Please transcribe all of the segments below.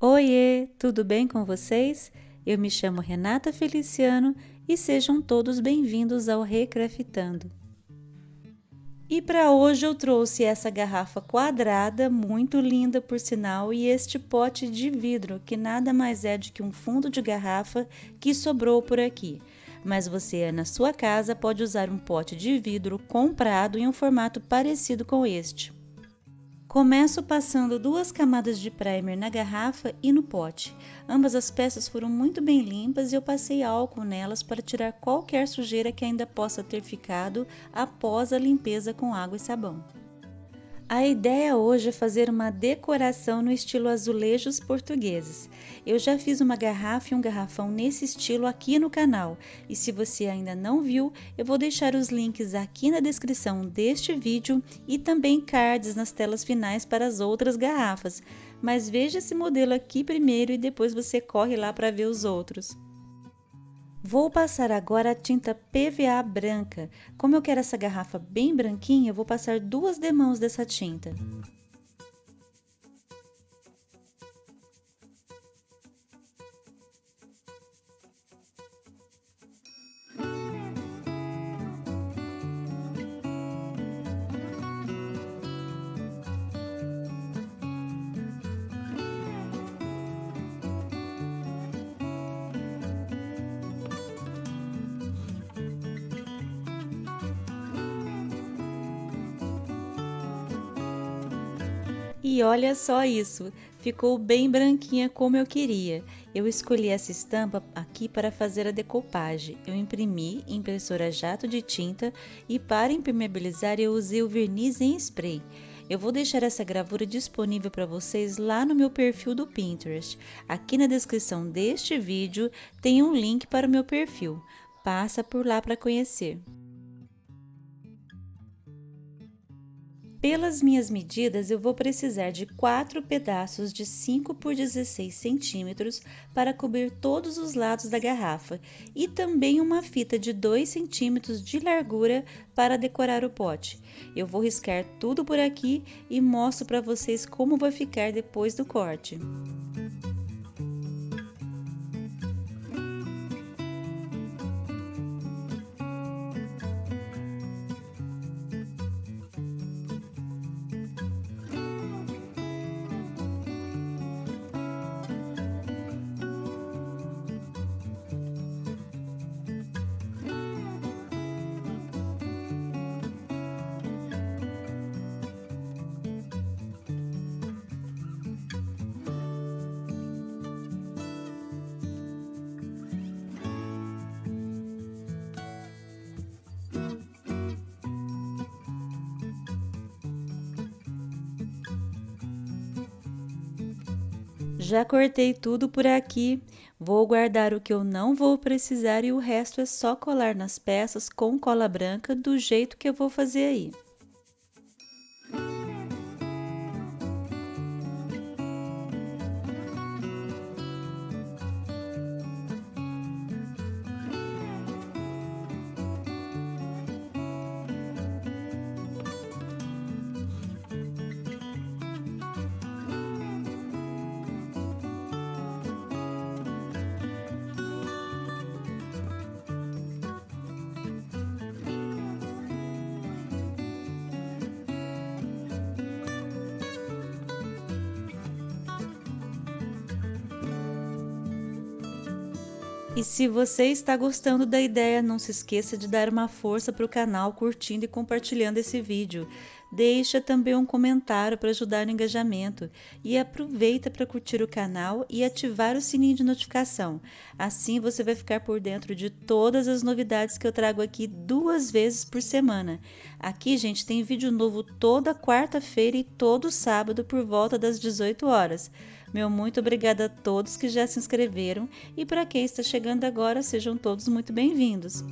Oiê, tudo bem com vocês? Eu me chamo Renata Feliciano e sejam todos bem-vindos ao Recraftando. E para hoje eu trouxe essa garrafa quadrada, muito linda por sinal, e este pote de vidro, que nada mais é do que um fundo de garrafa que sobrou por aqui. Mas você, na sua casa, pode usar um pote de vidro comprado em um formato parecido com este. Começo passando 2 camadas de primer na garrafa e no pote. Ambas as peças foram muito bem limpas e eu passei álcool nelas para tirar qualquer sujeira que ainda possa ter ficado após a limpeza com água e sabão. A ideia hoje é fazer uma decoração no estilo azulejos portugueses. Eu já fiz uma garrafa e um garrafão nesse estilo aqui no canal, e se você ainda não viu, eu vou deixar os links aqui na descrição deste vídeo e também cards nas telas finais para as outras garrafas. Mas veja esse modelo aqui primeiro e depois você corre lá para ver os outros. Vou passar agora a tinta PVA branca. Como eu quero essa garrafa bem branquinha, eu vou passar 2 demãos dessa tinta. E olha só isso, ficou bem branquinha como eu queria. Eu escolhi essa estampa aqui para fazer a decopagem. Eu imprimi em impressora jato de tinta e para impermeabilizar eu usei o verniz em spray. Eu vou deixar essa gravura disponível para vocês lá no meu perfil do Pinterest. Aqui na descrição deste vídeo tem um link para o meu perfil. Passa por lá para conhecer. Pelas minhas medidas, eu vou precisar de 4 pedaços de 5 por 16 centímetros para cobrir todos os lados da garrafa e também uma fita de 2 centímetros de largura para decorar o pote. Eu vou riscar tudo por aqui e mostro para vocês como vai ficar depois do corte. Já cortei tudo por aqui, vou guardar o que eu não vou precisar e o resto é só colar nas peças com cola branca do jeito que eu vou fazer aí. E se você está gostando da ideia, não se esqueça de dar uma força para o canal curtindo e compartilhando esse vídeo. Deixa também um comentário para ajudar no engajamento e aproveita para curtir o canal e ativar o sininho de notificação. Assim você vai ficar por dentro de todas as novidades que eu trago aqui 2 vezes por semana. Aqui, gente, tem vídeo novo toda quarta-feira e todo sábado por volta das 18 horas. Meu muito obrigada a todos que já se inscreveram e para quem está chegando agora, sejam todos muito bem-vindos.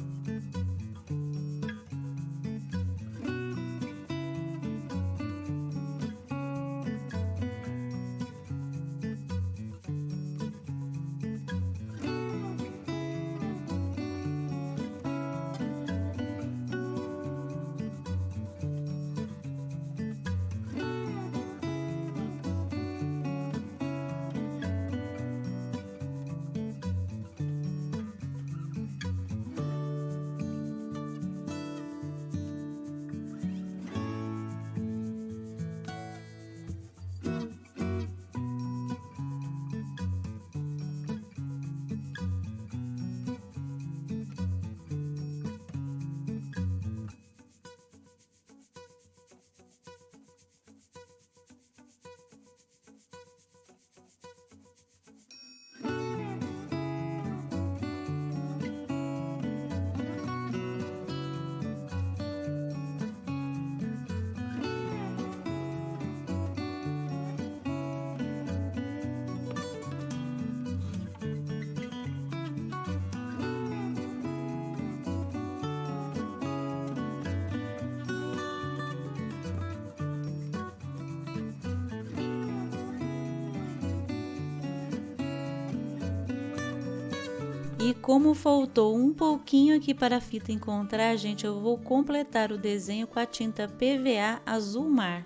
E como faltou um pouquinho aqui para a fita encontrar, gente, eu vou completar o desenho com a tinta PVA azul mar.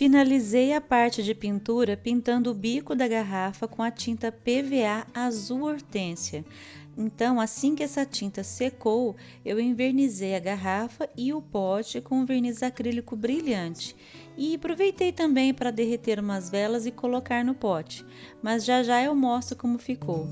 Finalizei a parte de pintura pintando o bico da garrafa com a tinta PVA azul hortênsia. Então, assim que essa tinta secou, eu envernizei a garrafa e o pote com verniz acrílico brilhante. E aproveitei também para derreter umas velas e colocar no pote, mas já já eu mostro como ficou.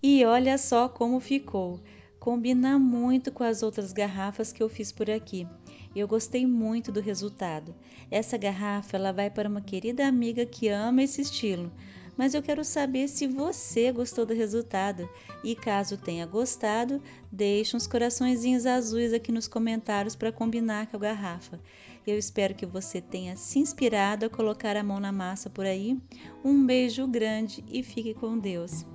E olha só como ficou. Combina muito com as outras garrafas que eu fiz por aqui. Eu gostei muito do resultado. Essa garrafa ela vai para uma querida amiga que ama esse estilo. Mas eu quero saber se você gostou do resultado. E caso tenha gostado, deixe uns coraçõezinhos azuis aqui nos comentários para combinar com a garrafa. Eu espero que você tenha se inspirado a colocar a mão na massa por aí. Um beijo grande e fique com Deus.